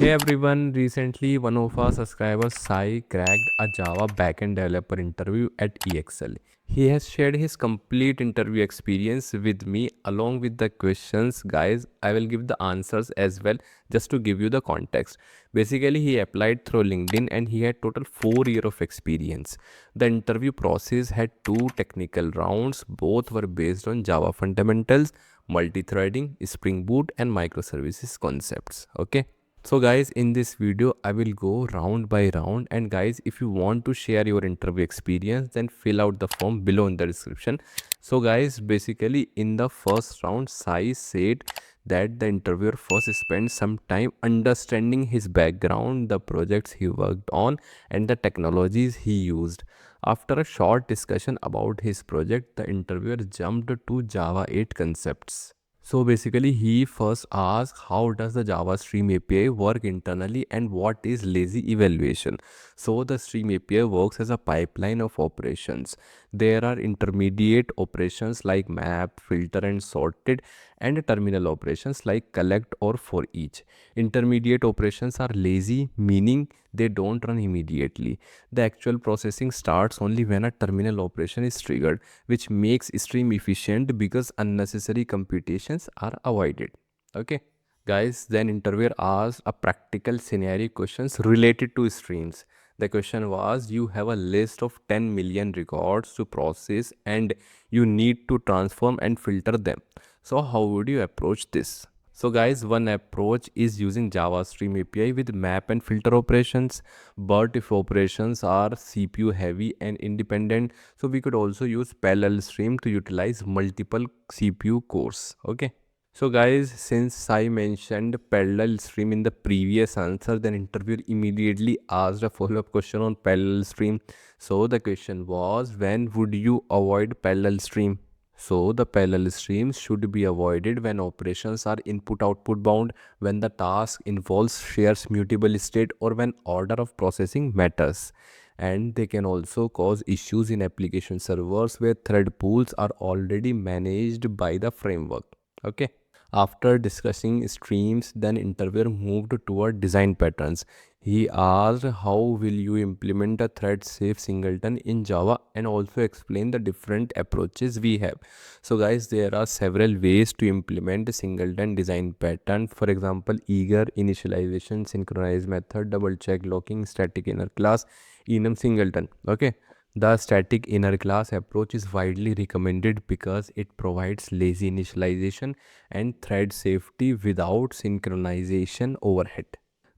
Hey everyone, recently one of our subscribers, Sai, cracked a Java backend developer interview at EXL. He has shared his complete interview experience with me along with the questions. Guys, I will give the answers as well just to give you the context. Basically, he applied through LinkedIn and he had total 4 years of experience. The interview process had two technical rounds, both were based on Java fundamentals, multi-threading, Spring Boot and microservices concepts. Okay. So guys, in this video I will go round by round, and guys, if you want to share your interview experience then fill out the form below in the description. So guys, basically in the first round Sai said that the interviewer first spent some time understanding his background, the projects he worked on and the technologies he used. After a short discussion about his project, the interviewer jumped to Java 8 concepts. So basically, he first asks how does the Java Stream API work internally and what is lazy evaluation. So the Stream API works as a pipeline of operations. There are intermediate operations like map, filter and sorted, and terminal operations like collect or for each. Intermediate operations are lazy, meaning they don't run immediately. The actual processing starts only when a terminal operation is triggered, which makes stream efficient because unnecessary computations are avoided. Okay. Guys, then interviewer asked a practical scenario questions related to streams. The question was, you have a list of 10 million records to process and you need to transform and filter them. So how would you approach this? So guys, one approach is using Java Stream API with map and filter operations. But if operations are CPU heavy and independent, so we could also use parallel stream to utilize multiple CPU cores. Okay. So guys, since I mentioned parallel stream in the previous answer, then interviewer immediately asked a follow-up question on parallel stream. So the question was, when would you avoid parallel stream? So the parallel streams should be avoided when operations are input-output bound, when the task involves shares mutable state, or when order of processing matters. And they can also cause issues in application servers where thread pools are already managed by the framework. Okay. After discussing streams, then interviewer moved toward design patterns. He asked how will you implement a thread safe singleton in Java and also explain the different approaches we have. So guys, there are several ways to implement a singleton design pattern. For example, eager initialization, synchronized method, double check locking, static inner class, enum singleton. Okay. The static inner class approach is widely recommended because it provides lazy initialization and thread safety without synchronization overhead.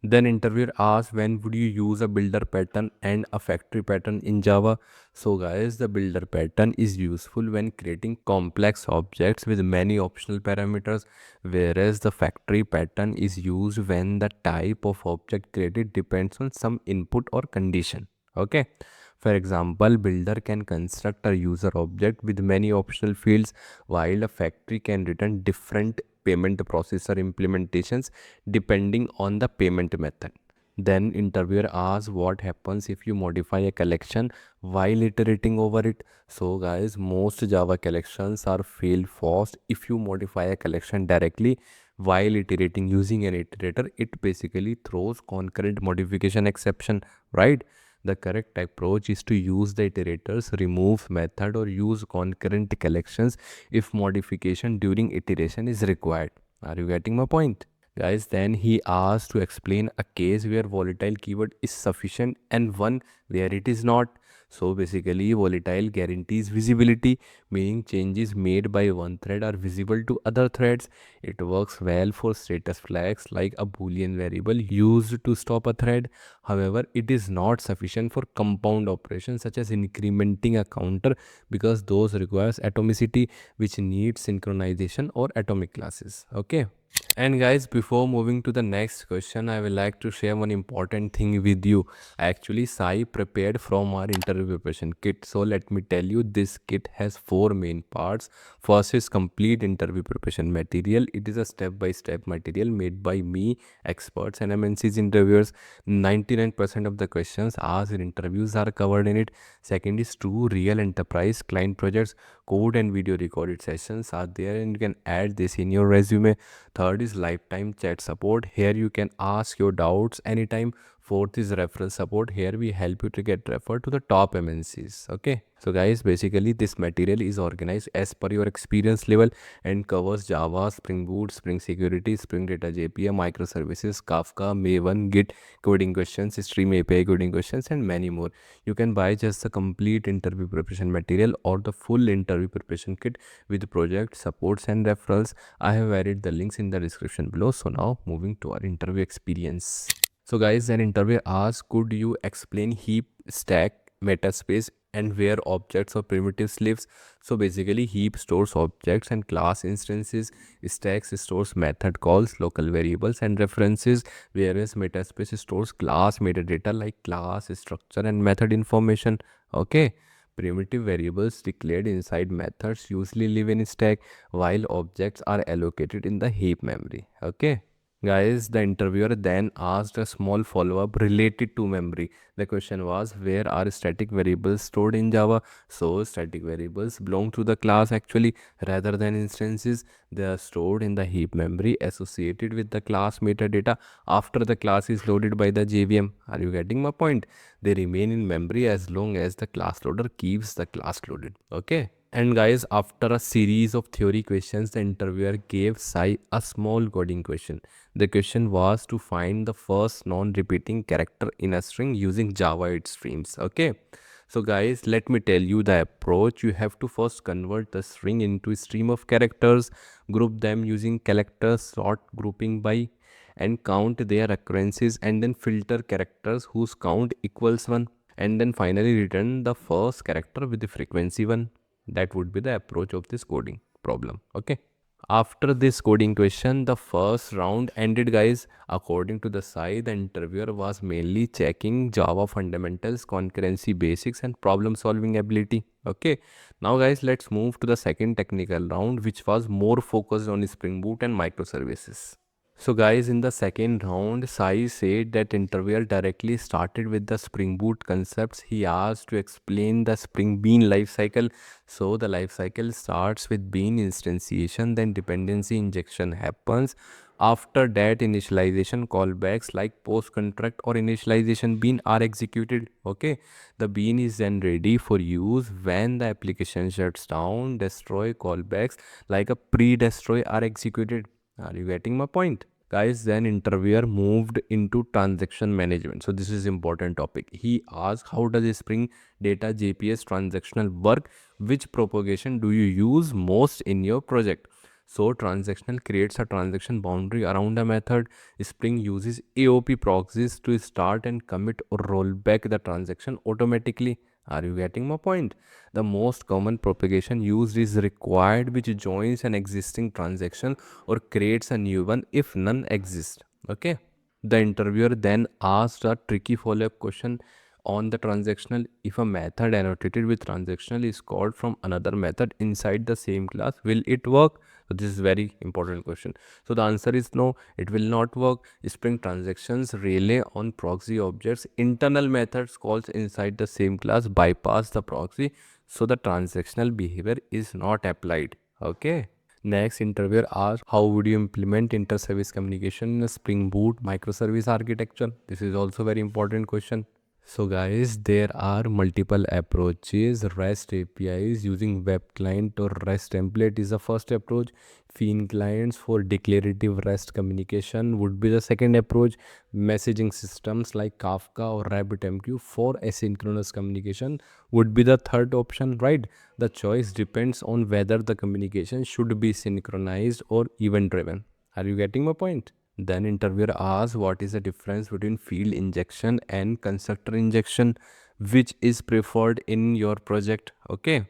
Then interviewer asks, when would you use a builder pattern and a factory pattern in Java? So guys, the builder pattern is useful when creating complex objects with many optional parameters, whereas the factory pattern is used when the type of object created depends on some input or condition. Okay. For example, builder can construct a user object with many optional fields, while a factory can return different payment processor implementations depending on the payment method. Then interviewer asks what happens if you modify a collection while iterating over it. So guys, most Java collections are fail fast if you modify a collection directly while iterating using an iterator. It basically throws concurrent modification exception, right? The correct approach is to use the iterators, remove method or use concurrent collections if modification during iteration is required. Are you getting my point? Guys, then he asked to explain a case where volatile keyword is sufficient and one where it is not. So basically, volatile guarantees visibility, meaning changes made by one thread are visible to other threads. It works well for status flags like a boolean variable used to stop a thread. However, it is not sufficient for compound operations such as incrementing a counter because those requires atomicity, which needs synchronization or atomic classes. Okay. And guys, before moving to the next question, I would like to share one important thing with you. Actually, Sai prepared from our interview preparation kit. So let me tell you, this kit has four main parts. First is complete interview preparation material. It is a step-by-step material made by me, experts and MNC's interviewers. 99% of the questions asked in interviews are covered in it. Second is two real enterprise client projects. Code and video recorded sessions are there and you can add this in your resume. Third is is lifetime chat support. Here you can ask your doubts anytime. Fourth is referral support. Here we help you to get referred to the top MNCs. Okay. So guys, basically this material is organized as per your experience level and covers Java, Spring Boot, Spring Security, Spring Data JPA, microservices, Kafka, Maven, Git, coding questions, Stream API coding questions, and many more. You can buy just the complete interview preparation material or the full interview preparation kit with project supports and referrals. I have added the links in the description below. So now moving to our interview experience. So guys, an interviewer asked, could you explain heap, stack, metaspace, and where objects or primitives lives? So basically heap stores objects and class instances, stacks stores method calls, local variables and references, whereas metaspace stores class metadata like class, structure and method information. Okay. Primitive variables declared inside methods usually live in stack while objects are allocated in the heap memory. Okay. Guys, the interviewer then asked a small follow-up related to memory. The question was, where are static variables stored in Java? So static variables belong to the class actually rather than instances. They are stored in the heap memory associated with the class metadata after the class is loaded by the JVM. Are you getting my point? They remain in memory as long as the class loader keeps the class loaded. Okay. And guys, after a series of theory questions, the interviewer gave Sai a small coding question. The question was to find the first non-repeating character in a string using Java 8 streams. Okay. So guys, let me tell you the approach. You have to first convert the string into a stream of characters, group them using character sort grouping by, and count their occurrences, and then filter characters whose count equals 1, and then finally return the first character with the frequency 1. That would be the approach of this coding problem. Okay. After this coding question, the first round ended, guys. According to the site, the interviewer was mainly checking Java fundamentals, concurrency basics, and problem solving ability. Okay. Now, guys, let's move to the second technical round, which was more focused on Spring Boot and microservices. So guys, in the second round, Sai said that interviewer directly started with the Spring Boot concepts. He asked to explain the Spring Bean lifecycle. So the lifecycle starts with bean instantiation, then dependency injection happens. After that, initialization callbacks like post contract or initialization bean are executed. Okay, the bean is then ready for use when the application shuts down. Destroy callbacks like a pre-destroy are executed. Are you getting my point? Guys, then interviewer moved into transaction management. So this is important topic. He asked, how does Spring Data JPS transactional work? Which propagation do you use most in your project? So transactional creates a transaction boundary around a method. Spring uses AOP proxies to start and commit or roll back the transaction automatically. Are you getting my point? The most common propagation used is required, which joins an existing transaction or creates a new one if none exist. Okay. The interviewer then asked a tricky follow-up question on the transactional. If a method annotated with transactional is called from another method inside the same class, will it work? So this is very important question. So the answer is no, it will not work. Spring transactions rely on proxy objects. Internal methods calls inside the same class bypass the proxy, so the transactional behavior is not applied. Okay. Next, interviewer asked, how would you implement inter-service communication in a Spring Boot microservice architecture? This is also very important question. So guys, there are multiple approaches. REST APIs using web client or REST template is the first approach. Fiend clients for declarative REST communication would be the second approach. Messaging systems like Kafka or RabbitMQ for asynchronous communication would be the third option, right? The choice depends on whether the communication should be synchronized or event driven. Are you getting my point? Then interviewer asks, what is the difference between field injection and constructor injection, which is preferred in your project? Okay.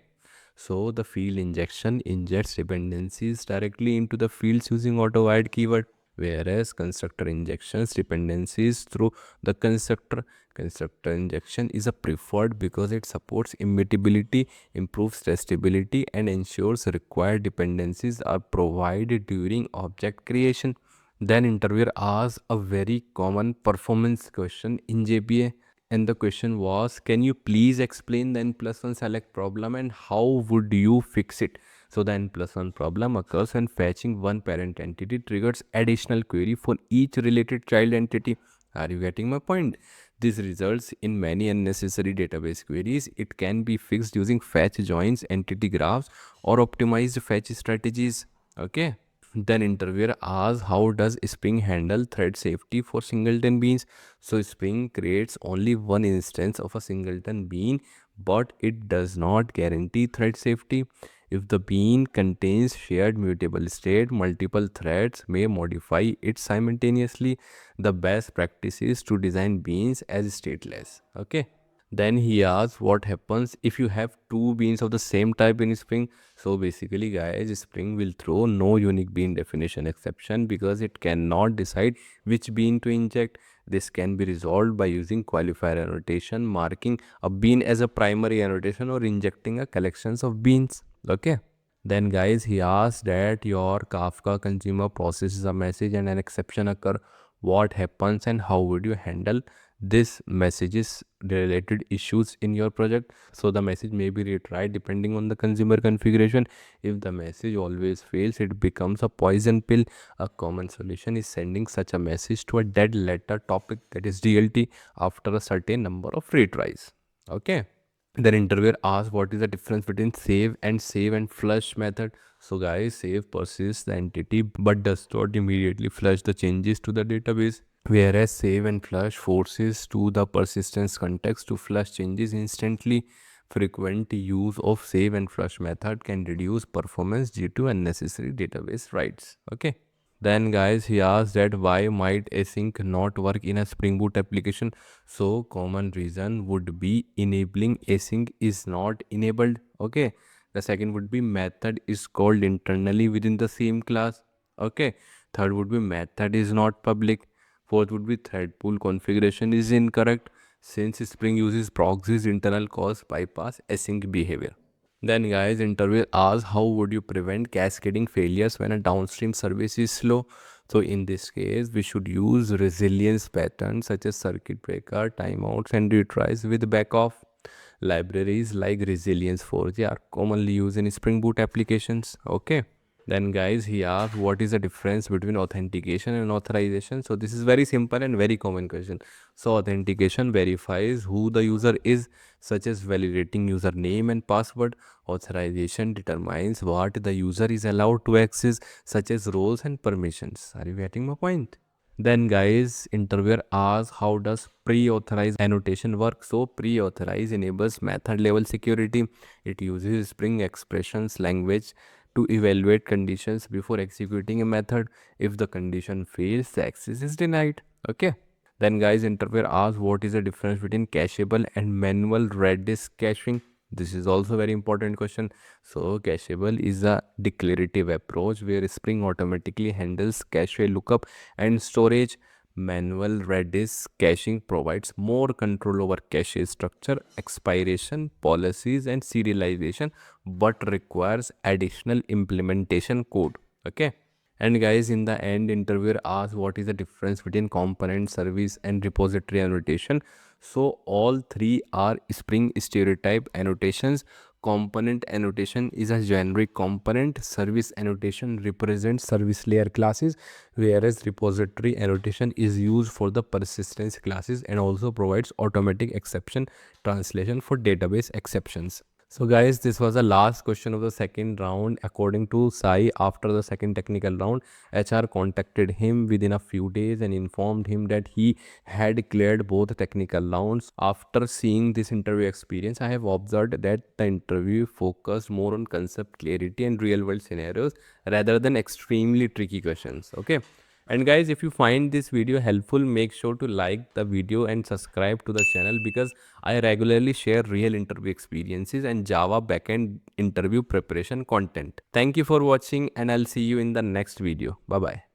So the field injection injects dependencies directly into the fields using auto add keyword, whereas constructor injections dependencies through the constructor. Constructor injection is a preferred because it supports immutability, improves testability, and ensures required dependencies are provided during object creation. Then interviewer asked a very common performance question in JPA, and the question was, can you please explain the n plus 1 select problem and how would you fix it? So the n+1 problem occurs when fetching one parent entity triggers additional query for each related child entity. Are you getting my point? This results in many unnecessary database queries. It can be fixed using fetch joins, entity graphs, or optimized fetch strategies. Okay. Then interviewer asks, how does Spring handle thread safety for singleton beans? So Spring creates only one instance of a singleton bean, but it does not guarantee thread safety. If the bean contains shared mutable state, multiple threads may modify it simultaneously. The best practice is to design beans as stateless. Okay. Then he asks what happens if you have two beans of the same type in Spring. So basically, guys, Spring will throw no unique bean definition exception because it cannot decide which bean to inject. This can be resolved by using qualifier annotation, marking a bean as a primary annotation, or injecting a collections of beans. Okay. Then guys, he asks that your Kafka consumer processes a message and an exception occur. What happens and how would you handle this messages related issues in your project? So the message may be retried depending on the consumer configuration. If the message always fails, it becomes a poison pill. A common solution is sending such a message to a dead letter topic, that is DLT, after a certain number of retries. Okay. Then interviewer asks what is the difference between save and flush method. So guys, save persists the entity but does not immediately flush the changes to the database, whereas save and flush forces to the persistence context to flush changes instantly. Frequent use of save and flush method can reduce performance due to unnecessary database writes. Okay. Then guys, he asked that why might async not work in a Spring Boot application. So common reason would be enabling async is not enabled. Okay. The second would be method is called internally within the same class. Okay. Third would be method is not public. Fourth would be thread pool configuration is incorrect since Spring uses proxies internal cause bypass async behavior. Then guys, interview asks how would you prevent cascading failures when a downstream service is slow. So in this case, we should use resilience patterns such as circuit breaker, timeouts, and retries with backoff. Libraries like Resilience 4G are commonly used in Spring Boot applications. Okay. Then guys, he asked what is the difference between authentication and authorization. So this is very simple and very common question. So authentication verifies who the user is, such as validating username and password. Authorization determines what the user is allowed to access, such as roles and permissions. Are you getting my point? Then guys, interviewer asks how does pre-authorize annotation work? So pre-authorize enables method level security. It uses Spring expressions language to evaluate conditions before executing a method. If the condition fails, the access is denied. Okay. Then guys, interviewer asks what is the difference between cacheable and manual Redis caching. This is also very important question. So cacheable is a declarative approach where Spring automatically handles cache lookup and storage. Manual Redis caching provides more control over cache structure, expiration, policies, and serialization, but requires additional implementation code. Okay. And guys, in the end, interviewer asks what is the difference between component, service, and repository annotation. So all three are Spring stereotype annotations. Component annotation is a generic component. Service annotation represents service layer classes, whereas repository annotation is used for the persistence classes and also provides automatic exception translation for database exceptions. So guys, this was the last question of the second round. According to Sai, after the second technical round, HR contacted him within a few days and informed him that he had cleared both technical rounds. After seeing this interview experience, I have observed that the interview focused more on concept clarity and real world scenarios rather than extremely tricky questions. Okay. And guys, if you find this video helpful, make sure to like the video and subscribe to the channel because I regularly share real interview experiences and Java backend interview preparation content. Thank you for watching and I'll see you in the next video. Bye bye.